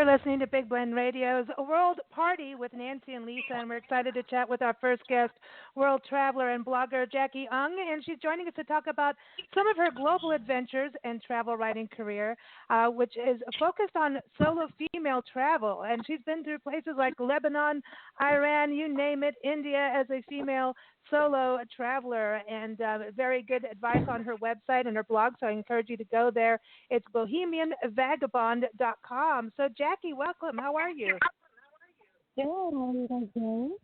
listening to Big Blend Radio's World Party with Nancy and Lisa, and we're excited to chat with our first guest, world traveler and blogger Jacki Ueng, and she's joining us to talk about some of her global adventures and travel writing career, which is focused on solo female travel. And she's been through places like Lebanon, Iran, you name it, India as a female solo traveler, and very good advice on her website and her blog, so I encourage you to go there. It's bohemianvagabond.com. So, Jacki, welcome. How are you? Good. How are you guys doing?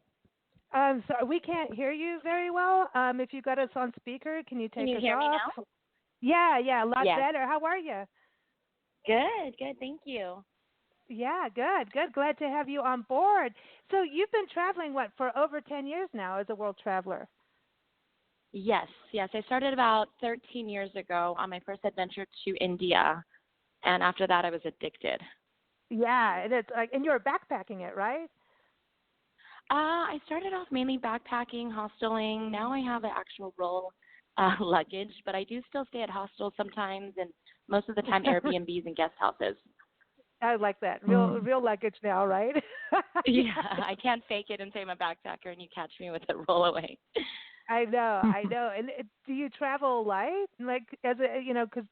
So we can't hear you very well. If you got us on speaker, can you take Can you us hear me off? now? Yeah, a lot Yes. better. How are you? Good. Thank you. Yeah, good. Glad to have you on board. So you've been traveling, for over 10 years now as a world traveler? Yes. I started about 13 years ago on my first adventure to India, and after that I was addicted. Yeah, and it's like, and you were backpacking it, right? I started off mainly backpacking, hosteling. Now I have an actual roll luggage, but I do still stay at hostels sometimes, and most of the time Airbnbs and guest houses. I like that. Real luggage now, right? Yeah, I can't fake it and say I'm a backpacker and you catch me with a rollaway. I know. And do you travel light? Like, as a, because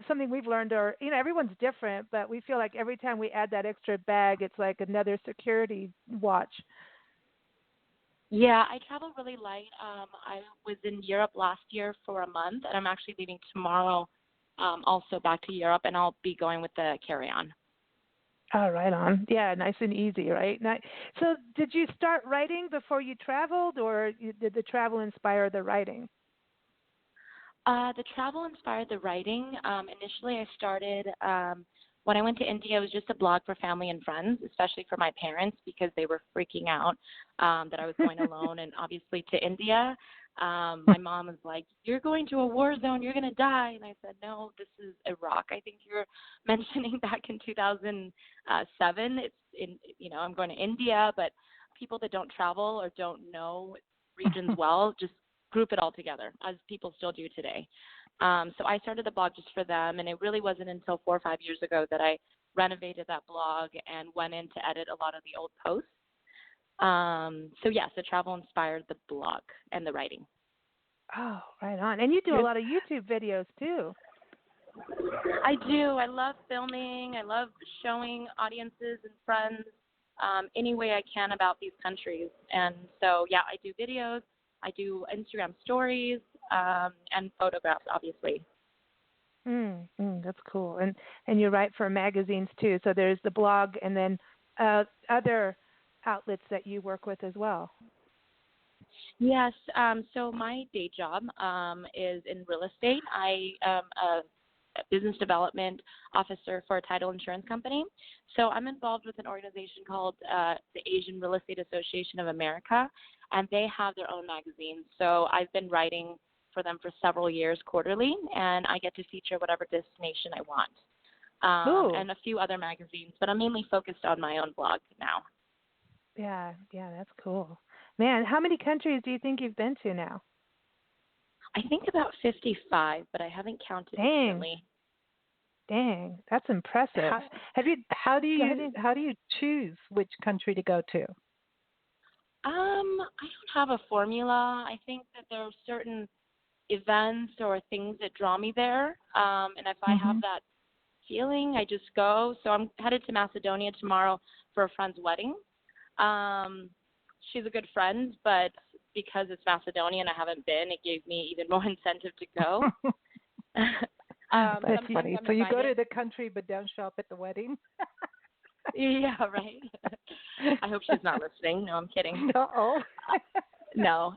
something we've learned, or, everyone's different, but we feel like every time we add that extra bag, it's like another security watch. Yeah, I travel really light. I was in Europe last year for a month, and I'm actually leaving tomorrow also back to Europe, and I'll be going with the carry-on. Oh, right on. Yeah, nice and easy, right? So did you start writing before you traveled, or did the travel inspire the writing? The travel inspired the writing. Initially, I started when I went to India. It was just a blog for family and friends, especially for my parents because they were freaking out that I was going alone and obviously to India. My mom was like, "You're going to a war zone. You're going to die." And I said, "No, this is Iraq. I think you're mentioning back in 2007. I'm going to India, but people that don't travel or don't know regions well just group it all together, as people still do today." So I started the blog just for them, and it really wasn't until 4 or 5 years ago that I renovated that blog and went in to edit a lot of the old posts. So yes, the travel inspired the blog and the writing. Oh, right on. And you do a lot of YouTube videos too. I do. I love filming. I love showing audiences and friends any way I can about these countries. And so, yeah, I do videos. I do Instagram stories and photographs, obviously. That's cool. And you write for magazines too. So there's the blog and then other outlets that you work with as well. Yes. So my day job is in real estate. I am a business development officer for a title insurance company. So I'm involved with an organization called the Asian Real Estate Association of America, and they have their own magazine. So I've been writing for them for several years quarterly, and I get to feature whatever destination I want, and a few other magazines, but I'm mainly focused on my own blog now. Yeah, that's cool. Man, how many countries do you think you've been to now? I think about 55, but I haven't counted recently. Dang, that's impressive. How do you choose which country to go to? I don't have a formula. I think that there are certain events or things that draw me there, and if I have that feeling, I just go. So I'm headed to Macedonia tomorrow for a friend's wedding. She's a good friend, but because it's Macedonia and I haven't been, it gave me even more incentive to go. That's funny. So you go to the country but don't show up at the wedding? Yeah, right. I hope she's not listening. No, I'm kidding. No. No.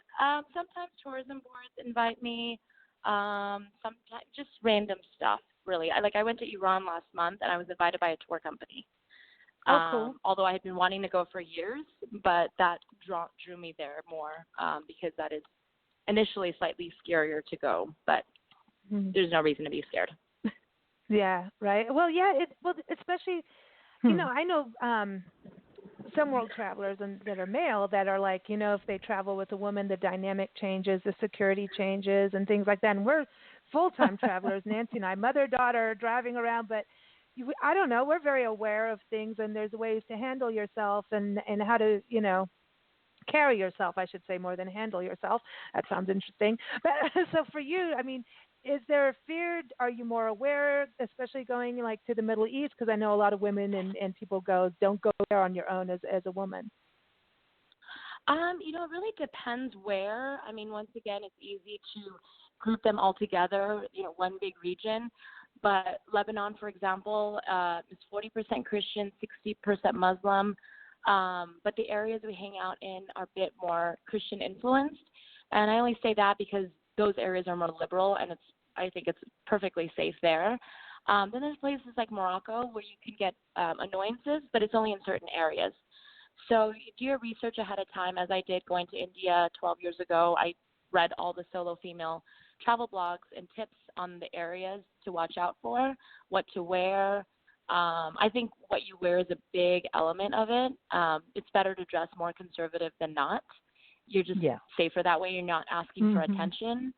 Sometimes tourism boards invite me. Sometimes just random stuff, really. I went to Iran last month, and I was invited by a tour company. Cool. Although I had been wanting to go for years, but that drew me there more because that is initially slightly scarier to go, but there's no reason to be scared. Yeah, right. Well, yeah, especially, I know some world travelers that are male that are like, if they travel with a woman, the dynamic changes, the security changes, and things like that. And we're full-time travelers, Nancy and I, mother-daughter, driving around, but I don't know, we're very aware of things, and there's ways to handle yourself and how to, carry yourself, I should say, more than handle yourself. That sounds interesting. But so for you, I mean, is there a fear? Are you more aware, especially going like to the Middle East? Because I know a lot of women and people don't go there on your own as a woman. It really depends where. I mean, once again, it's easy to group them all together, one big region. But Lebanon, for example, is 40% Christian, 60% Muslim. But the areas we hang out in are a bit more Christian influenced. And I only say that because those areas are more liberal, and I think it's perfectly safe there. Then there's places like Morocco where you can get annoyances, but it's only in certain areas. So you do your research ahead of time, as I did going to India 12 years ago. I read all the solo female travel blogs and tips on the areas to watch out for, what to wear. I think what you wear is a big element of it. It's better to dress more conservative than not. You're just safer that way. You're not asking for attention.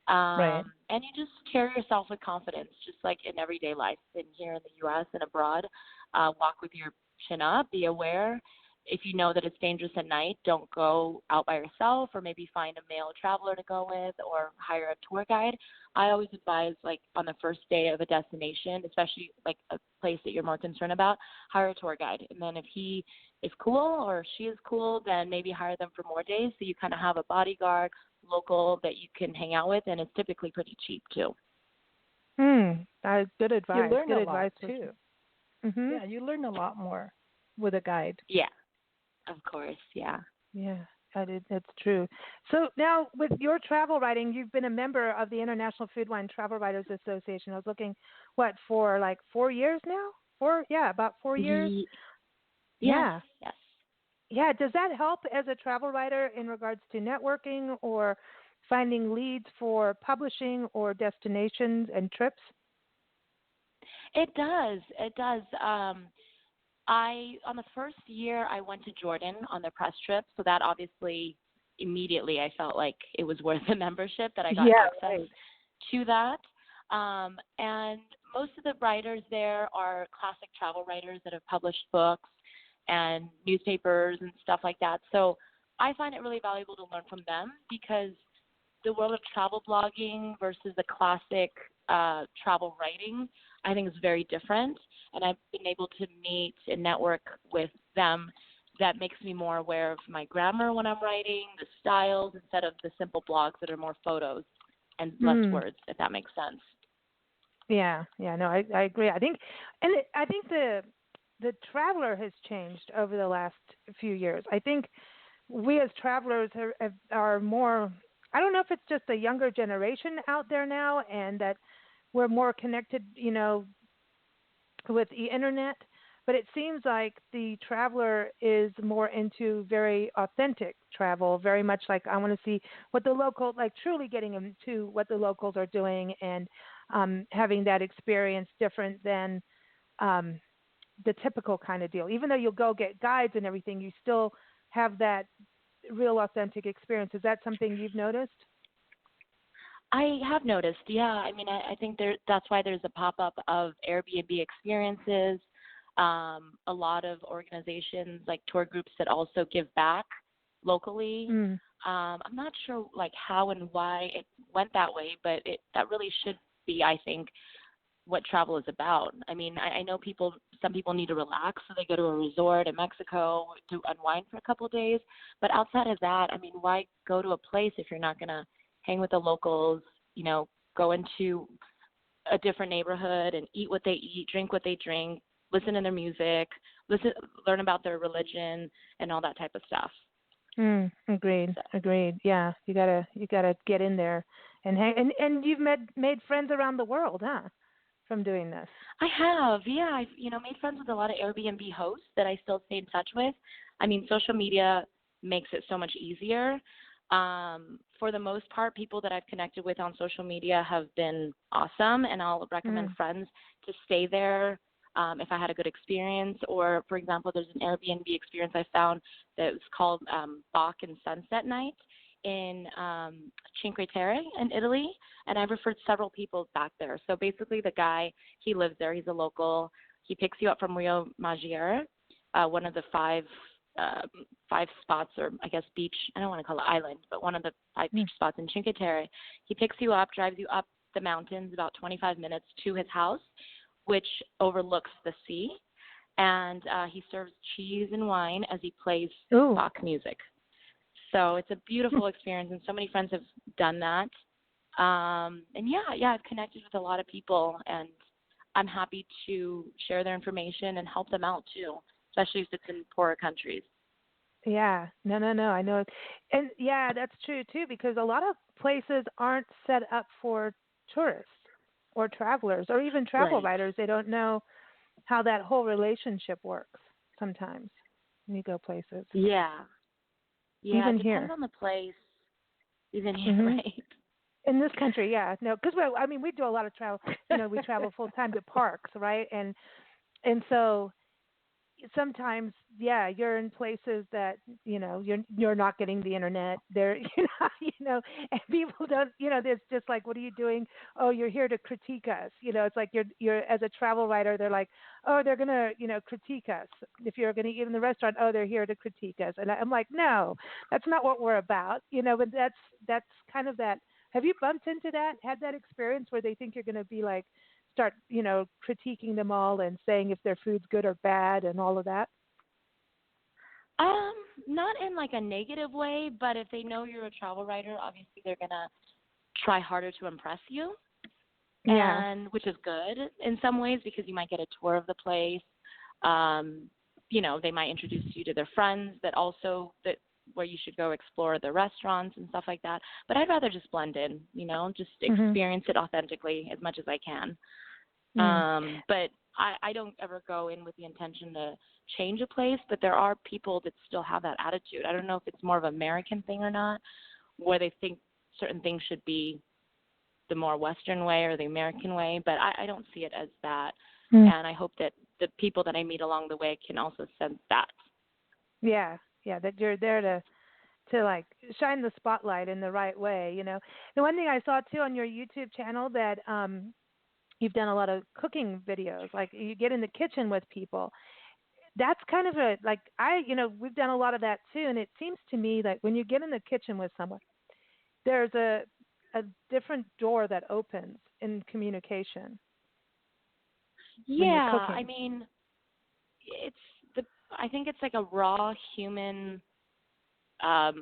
Right. And you just carry yourself with confidence, just like in everyday life, in here in the U.S. and abroad. Walk with your chin up, be aware. If you know that it's dangerous at night, don't go out by yourself, or maybe find a male traveler to go with, or hire a tour guide. I always advise, like, on the first day of a destination, especially like a place that you're more concerned about, hire a tour guide. And then if he is cool or she is cool, then maybe hire them for more days, so you kind of have a bodyguard local that you can hang out with, and it's typically pretty cheap too. That's good advice. You learn good a advice lot too. Mm-hmm. Yeah, you learn a lot more with a guide. Yeah, of course. Yeah. Yeah, that's true. So now with your travel writing, you've been a member of the International Food Wine Travel Writers Association. I was looking, for like 4 years now? About 4 years. Yes, Yeah. yes. Yeah. Does that help as a travel writer in regards to networking or finding leads for publishing or destinations and trips? It does. It does. On the first year, I went to Jordan on the press trip, so that obviously immediately I felt like it was worth the membership, that I got access to that. And most of the writers there are classic travel writers that have published books and newspapers and stuff like that. So I find it really valuable to learn from them, because the world of travel blogging versus the classic travel writing, I think, is very different. And I've been able to meet and network with them. That makes me more aware of my grammar when I'm writing, the styles, instead of the simple blogs that are more photos and less words, if that makes sense. Yeah, no, I agree. I think the traveler has changed over the last few years. I think we as travelers are more. I don't know if it's just the younger generation out there now, and that we're more connected, with the internet. But it seems like the traveler is more into very authentic travel, very much like I want to see what the local, like truly getting into what the locals are doing, and having that experience different than the typical kind of deal. Even though you'll go get guides and everything, you still have that real authentic experience. Is that something you've noticed? I have noticed, yeah. I mean, I think that's why there's a pop-up of Airbnb experiences, a lot of organizations like tour groups that also give back locally. I'm not sure like how and why it went that way, but that really should be, I think, what travel is about. I mean, I know some people need to relax, so they go to a resort in Mexico to unwind for a couple of days. But outside of that, I mean, why go to a place if you're not going to hang with the locals, go into a different neighborhood and eat what they eat, drink what they drink, listen to their music, learn about their religion and all that type of stuff. Agreed. Yeah, you gotta get in there and hang. And you've made friends around the world, huh? From doing this. I have, yeah. I've made friends with a lot of Airbnb hosts that I still stay in touch with. I mean, social media makes it so much easier. For the most part, people that I've connected with on social media have been awesome, and I'll recommend friends to stay there if I had a good experience. Or, for example, there's an Airbnb experience I found that was called Bach and Sunset Night, in Cinque Terre in Italy, and I've referred several people back there. So basically the guy, he lives there. He's a local. He picks you up from Rio Maggiore, one of the five spots, or I guess beach, I don't want to call it island, but one of the 5 beach spots in Cinque Terre. He picks you up, drives you up the mountains about 25 minutes to his house, which overlooks the sea. And he serves cheese and wine as he plays Bach music. So it's a beautiful experience, and so many friends have done that. And yeah, I've connected with a lot of people, and I'm happy to share their information and help them out too, especially if it's in poorer countries. Yeah, no, I know. And yeah, that's true too, because a lot of places aren't set up for tourists or travelers or even travel writers. They don't know how that whole relationship works sometimes when you go places. Yeah, even it here. depends on the place. Even here, right? In this country, yeah, no, because we do a lot of travel. We travel full time to parks, right? And so sometimes, yeah, you're in places that you're not getting the internet. There, and people don't. There's just like, what are you doing? Oh, you're here to critique us. It's like you're as a travel writer. They're like, oh, they're gonna critique us. If you're gonna eat in the restaurant, oh, they're here to critique us. And I'm like, no, that's not what we're about. But that's kind of that. Have you bumped into that? Had that experience where they think you're going to be like, start, critiquing them all and saying if their food's good or bad and all of that? Not in like a negative way, but if they know you're a travel writer, obviously they're gonna try harder to impress you. Yeah. And which is good in some ways, because you might get a tour of the place. They might introduce you to their friends that where you should go explore the restaurants and stuff like that. But I'd rather just blend in, just experience it authentically as much as I can. But I don't ever go in with the intention to change a place, but there are people that still have that attitude. I don't know if it's more of an American thing or not, where they think certain things should be the more Western way or the American way, but I don't see it as that. And I hope that the people that I meet along the way can also sense that. Yeah, that you're there to like shine the spotlight in the right way. The one thing I saw too on your YouTube channel that you've done a lot of cooking videos, like you get in the kitchen with people. That's kind of we've done a lot of that too, and it seems to me that when you get in the kitchen with someone, there's a different door that opens in communication. Yeah, I mean, I think it's like a raw human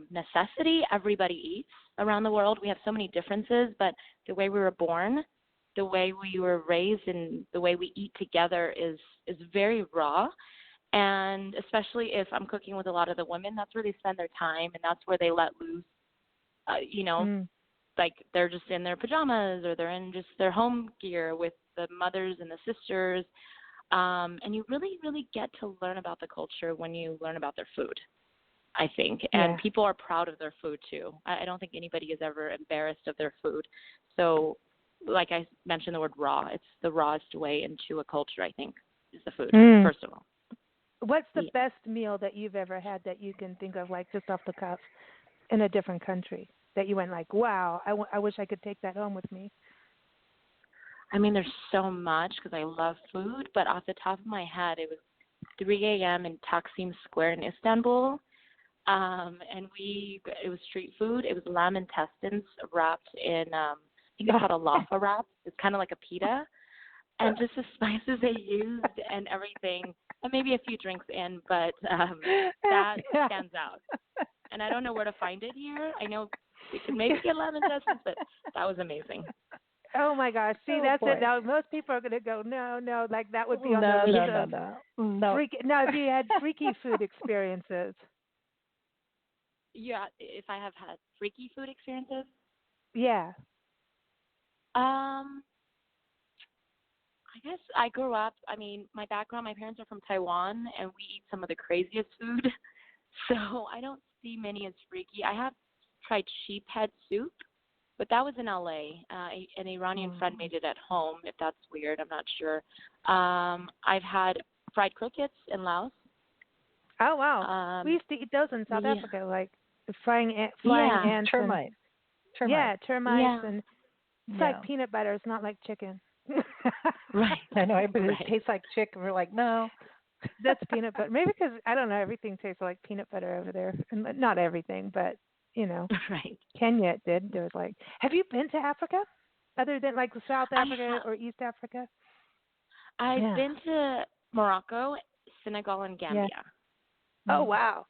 necessity. Everybody eats around the world. We have so many differences, but the way we were born, the way we were raised, and the way we eat together is very raw. And especially if I'm cooking with a lot of the women, that's where they spend their time, and that's where they let loose. Like they're just in their pajamas, or they're in just their home gear with the mothers and the sisters. And you really, really get to learn about the culture when you learn about their food, I think. And people are proud of their food too. I don't think anybody is ever embarrassed of their food. So like I mentioned the word raw, it's the rawest way into a culture, I think, is the food, first of all. What's the best meal that you've ever had that you can think of, like just off the cuff, in a different country, that you went like, wow, I wish I could take that home with me? I mean, there's so much because I love food, but off the top of my head, it was 3 a.m. in Taksim Square in Istanbul, and it was street food. It was lamb intestines wrapped in, I think it's called a laffa wrap. It's kind of like a pita, and just the spices they used and everything, and maybe a few drinks in, but that stands out. And I don't know where to find it here. I know we could maybe get lamb intestines, but that was amazing. Oh my gosh! See, that's it. Now most people are going to go, no, like that would be on the list of freaky. Now, if you had freaky food experiences. Yeah, if I have had freaky food experiences. Yeah. I guess I grew up. I mean, my background. My parents are from Taiwan, and we eat some of the craziest food. So I don't see many as freaky. I have tried sheep head soup. But that was in LA. An Iranian friend made it at home. If that's weird, I'm not sure. I've had fried crickets in Laos. Oh wow! We used to eat those in South Africa. Like, flying Yeah. ants and Termites. yeah, Termites. termites Yeah. and it's like Yeah. peanut butter. It's not like chicken. Right. I know everybody Right. tastes like chicken. We're like, no. That's peanut butter. Maybe because I don't know, everything tastes like peanut butter over there. And not everything, but you know, Right. Kenya it did. There was like, have you been to Africa, other than like South I Africa have. or East Africa? I've Yeah, been to Morocco, Senegal, and yeah. Gambia. Oh Mm. wow.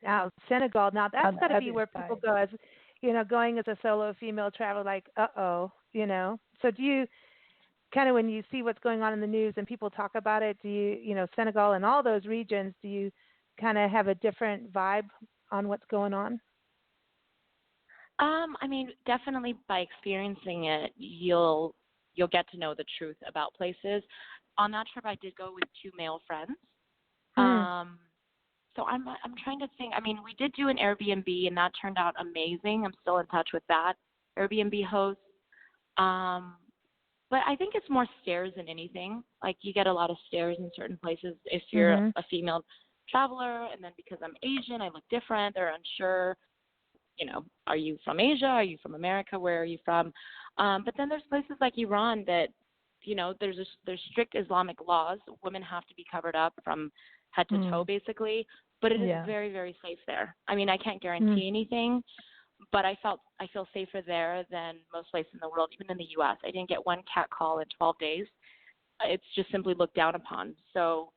Now Senegal. Now that's On the got to be other where people side. go as, going as a solo female traveler. Like, uh oh. So do you kind of when you see what's going on in the news and people talk about it, do Senegal and all those regions, do you kind of have a different vibe on what's going on? I mean, definitely by experiencing it, you'll get to know the truth about places. On that trip, I did go with two male friends. Hmm. Um, so I'm trying to think. I mean, we did do an Airbnb, and that turned out amazing. I'm still in touch with that Airbnb host. Um, but I think it's more stares than anything. Like you get a lot of stares in certain places if you're Mhm. a female traveler, and then because I'm Asian, I look different. They're unsure. Are you from Asia? Are you from America? Where are you from? But then there's places like Iran that, there's strict Islamic laws. Women have to be covered up from head to toe, Mm. basically. But it is Yeah. very, very safe there. I mean, I can't Mm. guarantee anything, but I feel safer there than most places in the world, even in the U.S. I didn't get one cat call in 12 days. It's just simply looked down upon. So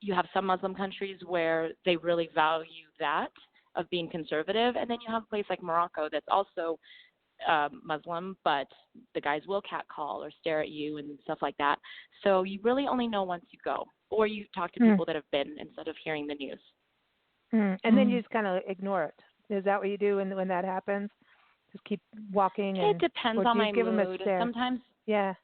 you have some Muslim countries where they really value that of being conservative, and then you have a place like Morocco that's also Muslim, but the guys will catcall or stare at you and stuff like that. So you really only know once you go, or you talk to Mm. people that have been instead of hearing the news. Mm. And then you Mm. just kind of ignore it. Is that what you do when that happens? Just keep walking It and, depends or on do you my give them a mood. stare? Sometimes, Yeah.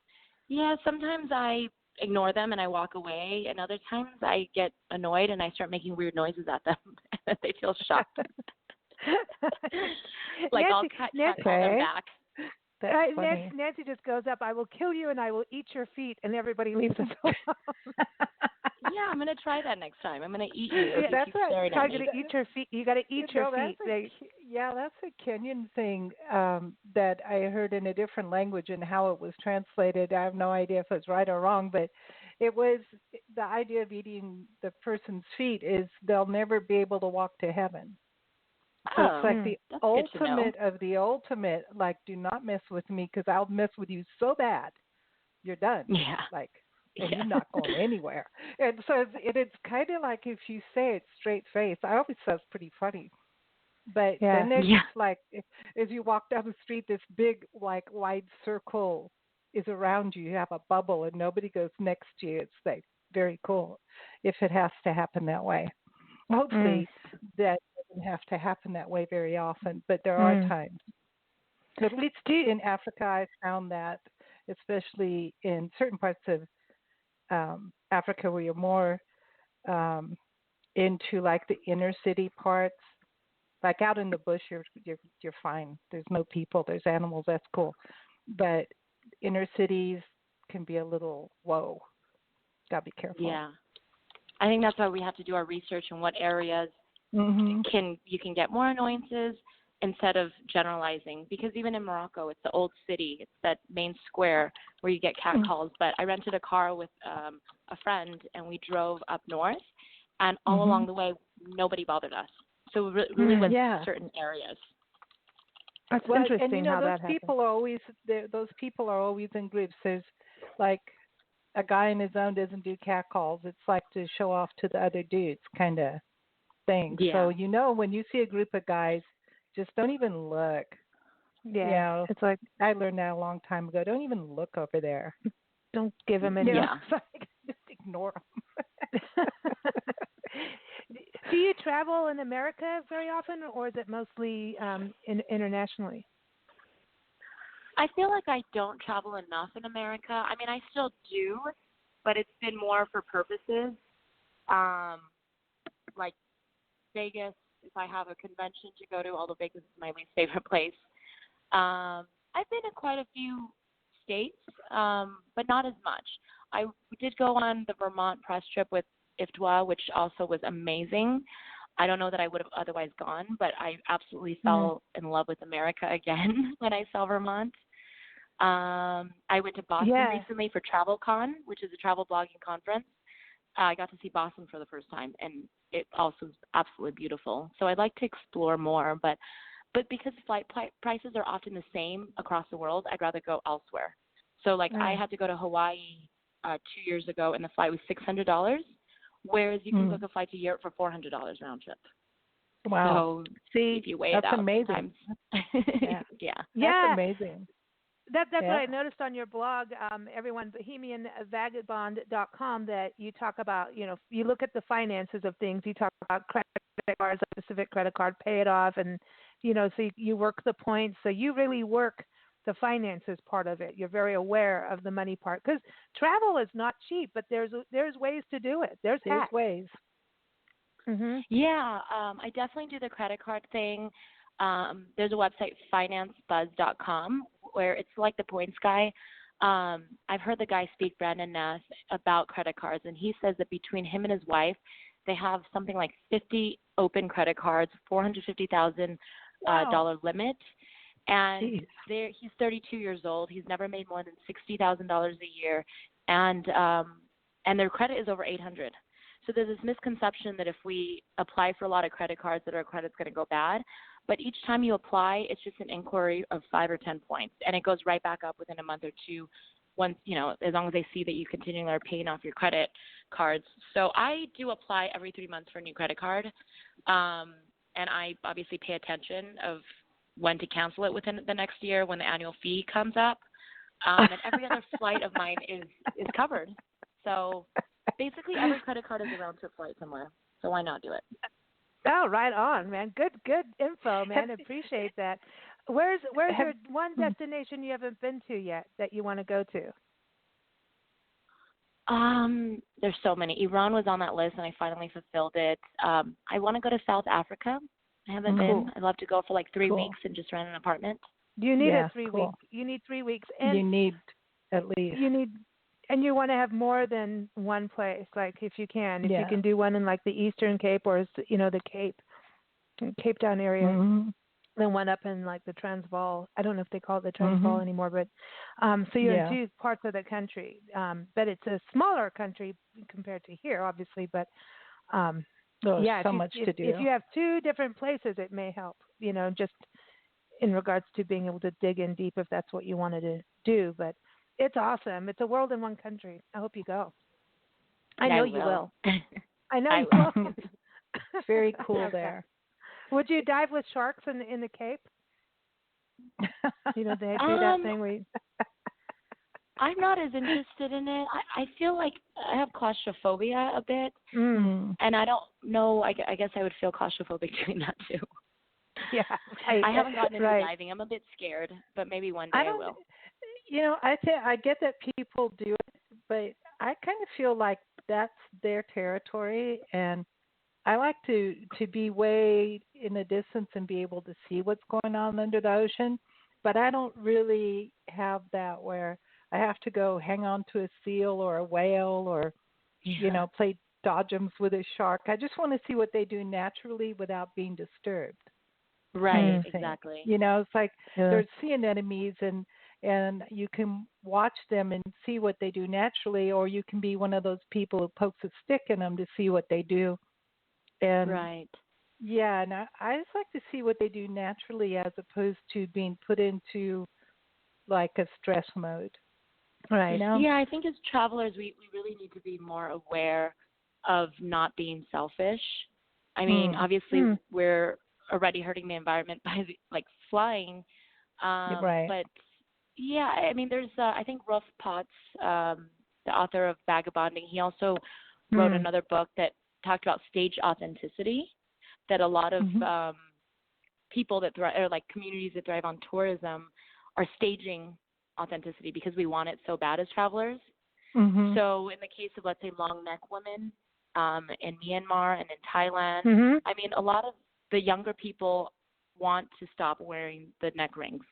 yeah, sometimes I ignore them and I walk away, and other times I get annoyed and I start making weird noises at them, and they feel shocked. Like I'll cat Nancy, call them Okay. back. That's funny. Nancy just goes up. I will kill you and I will eat your feet, and everybody leaves us alone. Yeah, I'm gonna try that next time. I'm gonna eat you if Yeah, you That's keep a staring at I'm me. gonna eat your feet. You got to eat your that's feet. that's a Kenyan thing that I heard in a different language and how it was translated. I have no idea if it's right or wrong, but it was the idea of eating the person's feet is they'll never be able to walk to heaven. So it's Oh, like Mm. the that's good to know. ultimate of the ultimate. Like, do not mess with me because I'll mess with you so bad, you're done. Yeah, Like, and you're yeah, not going anywhere. And so it's kind of like if you say it straight face. I always thought it's pretty funny. But Yeah. then it's yeah, like as you walk down the street, this big like wide circle is around you. You have a bubble, and nobody goes next to you. It's like very cool if it has to happen that way. Mm. Hopefully, that doesn't have to happen that way very often, but there are Mm. times. At least Do you, in Africa, I found that, especially in certain parts of Africa, where you're more um, into like the inner city parts. Like out in the bush, you're fine. There's no people. There's animals. That's cool. But inner cities can be a little whoa. Gotta be careful. yeah. I think that's why we have to do our research in what areas Mhm. you can get more annoyances instead of generalizing. Because even in Morocco, it's the old city, it's that main square where you get catcalls. But I rented a car with a friend, and we drove up north, and all along Mhm. the way, nobody bothered us. So it really mm. was Yeah. certain areas. That's Well, and interesting how those that happens. people are always those people are always in groups. There's like a guy on his own doesn't do catcalls. It's like to show off to the other dudes kind of thing. So Yeah. when you see a group of guys, just don't even look. You Yeah. know, It's like I learned that a long time ago. Don't even look over there. don't give them You know, any. Yeah. it's like just ignore them. Do you travel in America very often, or is it mostly internationally? I feel like I don't travel enough in America. I mean, I still do, but it's been more for purposes. Um, like Vegas, if I have a convention to go to, although Vegas is my least favorite place. I've been in quite a few states, but not as much. I did go on the Vermont press trip with IFTWA, which also was amazing. I don't know that I would have otherwise gone, but I absolutely Mm. fell in love with America again when I saw Vermont. I went to Boston Yeah. recently for TravelCon, which is a travel blogging conference. I got to see Boston for the first time, and it also was absolutely beautiful. So I'd like to explore more, but because prices are often the same across the world, I'd rather go elsewhere. So like I Mm. had to go to Hawaii 2 years ago, and the flight was $600, whereas you can book a flight to Europe for $400 round trip. Wow. So See, if you weigh it that's out, amazing. sometimes, Yeah. yeah, That's Yeah. amazing. That's what Yeah. I noticed on your blog, everyone, bohemianvagabond.com, that you talk about, you look at the finances of things. You talk about credit cards, a specific credit card, pay it off, and, so you work the points. So you really work the finances part of it. You're very aware of the money part because travel is not cheap, but there's ways to do it. There's There's hacks. ways. Mhm. yeah. I definitely do the credit card thing. There's a website, financebuzz.com, where it's like the points guy. I've heard the guy speak, Brandon Nass, about credit cards, and he says that between him and his wife, they have something like 50 open credit cards, $450,000 Wow. dollar limit, and Jeez. he's 32 years old. He's never made more than $60,000 a year, and their credit is over 800. So there's this misconception that if we apply for a lot of credit cards, that our credit's going to go bad. But each time you apply, it's just an inquiry of 5 or 10 points, and it goes right back up within a month or two. Once as long as they see that you continually are paying off your credit cards. So I do apply every 3 months for a new credit card, and I obviously pay attention of when to cancel it within the next year when the annual fee comes up. And every other flight of mine is covered. So basically, every credit card is a round trip flight somewhere. So why not do it? Oh, right on, man. Good info, Have, man. Appreciate that. Where's have, your one destination you haven't been to yet that you want to go to? There's so many. Iran was on that list, and I finally fulfilled it. I want to go to South Africa. I haven't cool. been. I'd love to go for like 3 Cool. weeks and just rent an apartment. You need a Yeah. 3 week. Cool. You need 3 weeks, You and need at least. and you want to have more than one place. Like if you Yeah. can do one in like the Eastern Cape or the Cape Town area, Mhm. then one up in like the Transvaal. I don't know if they call it the Transvaal Mhm. anymore, but so you're in Yeah. two parts of the country. But it's a smaller country compared to here, obviously. But There's yeah, so much to if do. you have two different places, it may help. Just in regards to being able to dig in deep if that's what you wanted to do. But it's awesome. It's a world in one country. I hope you go. I I know you will. will. I know I you will. will. It's very cool Okay. there. Would you dive with sharks in the Cape? They do that Um, thing where you, I'm not as interested in it. I feel like I have claustrophobia a bit, Mm. and I don't know. I guess I would feel claustrophobic doing that too. yeah, right, I haven't gotten into right. diving. I'm a bit scared, but maybe one I day I don't. will. I think I get that people do it, but I kind of feel like that's their territory, and I like to be way in the distance and be able to see what's going on under the ocean, but I don't really have that where I have to go hang on to a seal or a whale or Yeah. play dodgems with a shark. I just want to see what they do naturally without being disturbed. Kind Right. of Mm. thing. Exactly. It's like Yeah. there's sea anemones and you can watch them and see what they do naturally, or you can be one of those people who pokes a stick in them to see what they do. And Right. yeah, and I just like to see what they do naturally as opposed to being put into like a stress mode. You Right. know? Yeah, I think as travelers, we really need to be more aware of not being selfish. I mean, Mm. obviously, Mm. we're already hurting the environment by like flying, Right. but yeah, I mean, there's I think Rolf Potts, the author of Vagabonding, he also wrote Mm. another book that talked about stage authenticity. That a lot of Mhm. people that thrive, or like communities that thrive on tourism, are staging authenticity because we want it so bad as travelers. Mhm. So in the case of, let's say, long neck women in Myanmar and in Thailand, Mhm. I mean, a lot of the younger people want to stop wearing the neck rings.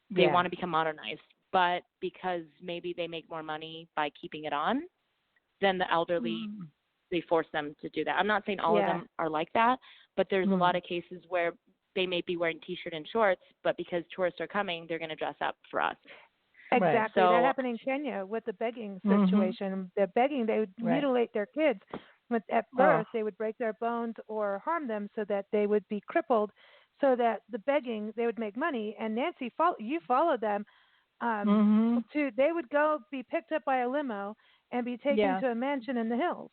They Yeah. want to become modernized, but because maybe they make more money by keeping it on, then the elderly Mm. they force them to do that. I'm not saying all of them are like that, but there's a lot of cases where they may be wearing T-shirt and shorts, but because tourists are coming, they're going to dress up for us. Exactly. So, that happened in Kenya with the begging situation. The begging, they would mutilate their kids. At birth, they would break their bones or harm them so that they would be crippled, so that the begging, they would make money. And Nancy, you followed them. They would go be picked up by a limo and be taken to a mansion in the hills.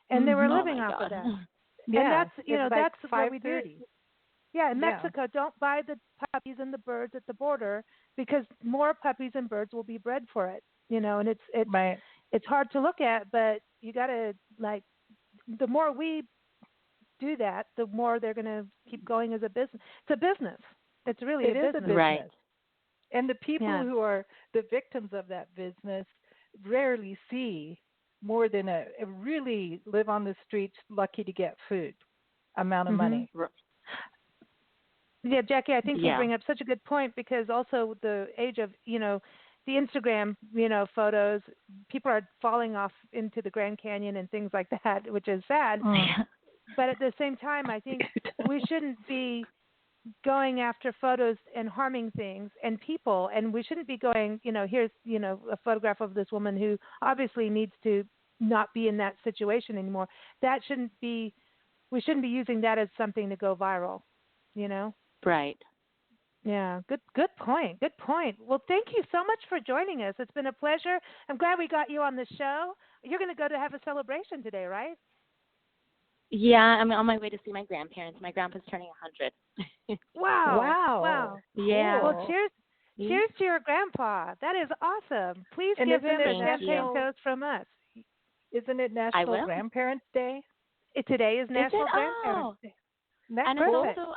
And they were living off of that. Yeah, and that's, like that's what we do. 5:30. Yeah, in Mexico, don't buy the puppies and the birds at the border because more puppies and birds will be bred for it. And it's hard to look at, but you got to the more we do that, the more they're going to keep going as a business. It's a business. It's really a business. Right. And the people who are the victims of that business rarely see more than a really live on the streets, lucky to get food amount of money. Yeah, Jackie, I think you bring up such a good point because also the age of, the Instagram, photos, people are falling off into the Grand Canyon and things like that, which is sad. But at the same time, I think we shouldn't be going after photos and harming things and people, and we shouldn't be going, here's, a photograph of this woman who obviously needs to not be in that situation anymore. That shouldn't be, we shouldn't be using that as something to go viral, Right. Yeah, good point. Good point. Well, thank you so much for joining us. It's been a pleasure. I'm glad we got you on the show. You're going to go to have a celebration today, right? Yeah, I'm on my way to see my grandparents. My grandpa's turning 100. Wow. Yeah. Well, cheers to your grandpa. That is awesome. Please give him a champagne toast from us. Isn't it National Grandparents Day? Today is National Grandparents Day. And it's also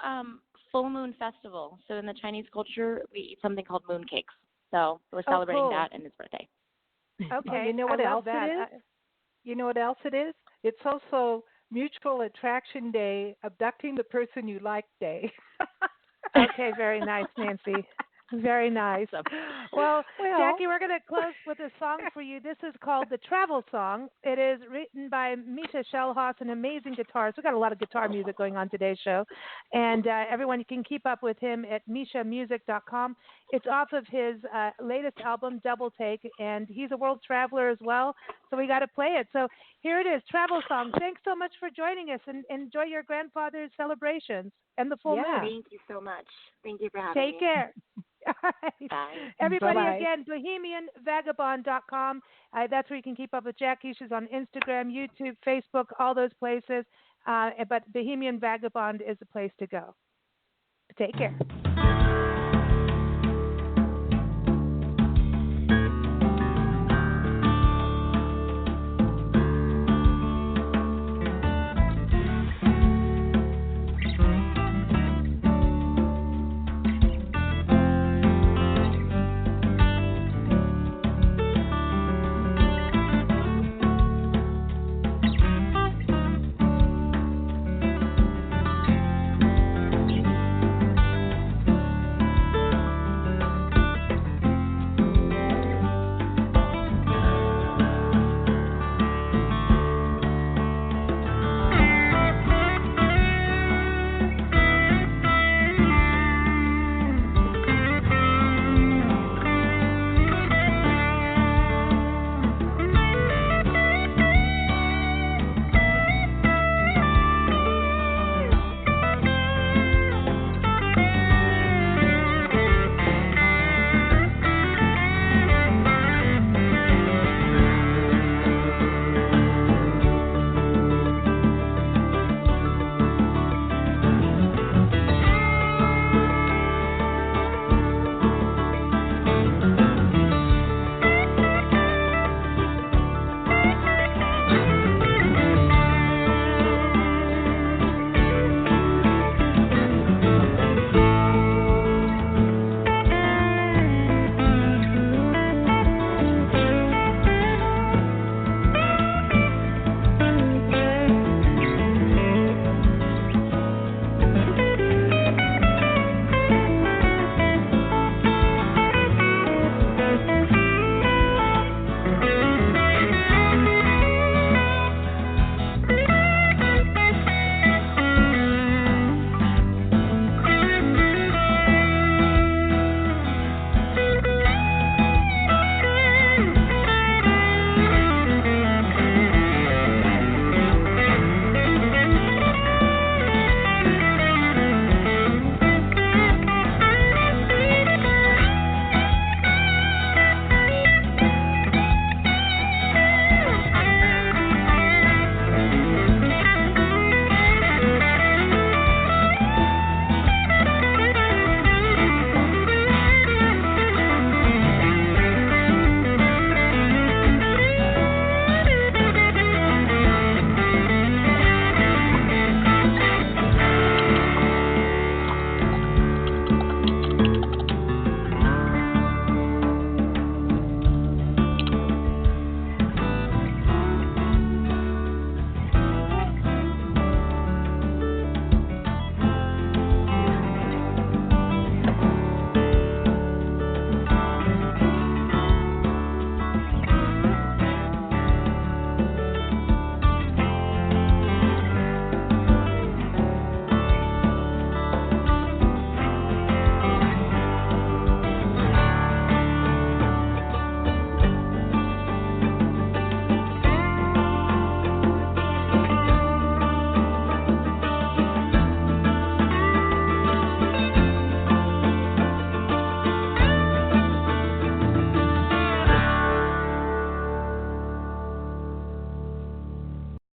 Full Moon Festival. So in the Chinese culture, we eat something called moon cakes. So we're celebrating that and his birthday. Okay. You know what else it is? You know what else it is? It's also Mutual Attraction Day, Abducting the Person You Like Day. Okay, very nice, Nancy. Very nice. Well, Jackie, we're going to close with a song for you. This is called The Travel Song. It is written by Misha Shellhoff, an amazing guitarist. We've got a lot of guitar music going on today's show. And everyone, you can keep up with him at mishamusic.com. It's off of his latest album, Double Take, and he's a world traveler as well, so we got to play it. So here it is, Travel Song. Thanks so much for joining us, and enjoy your grandfather's celebrations and the full moon. Thank you so much. Thank you for having me. Take care. All right. Bye. Everybody, Bye-bye. again, BohemianVagabond.com. That's where you can keep up with Jackie. She's on Instagram, YouTube, Facebook, all those places. But Bohemian Vagabond is the place to go. Take care.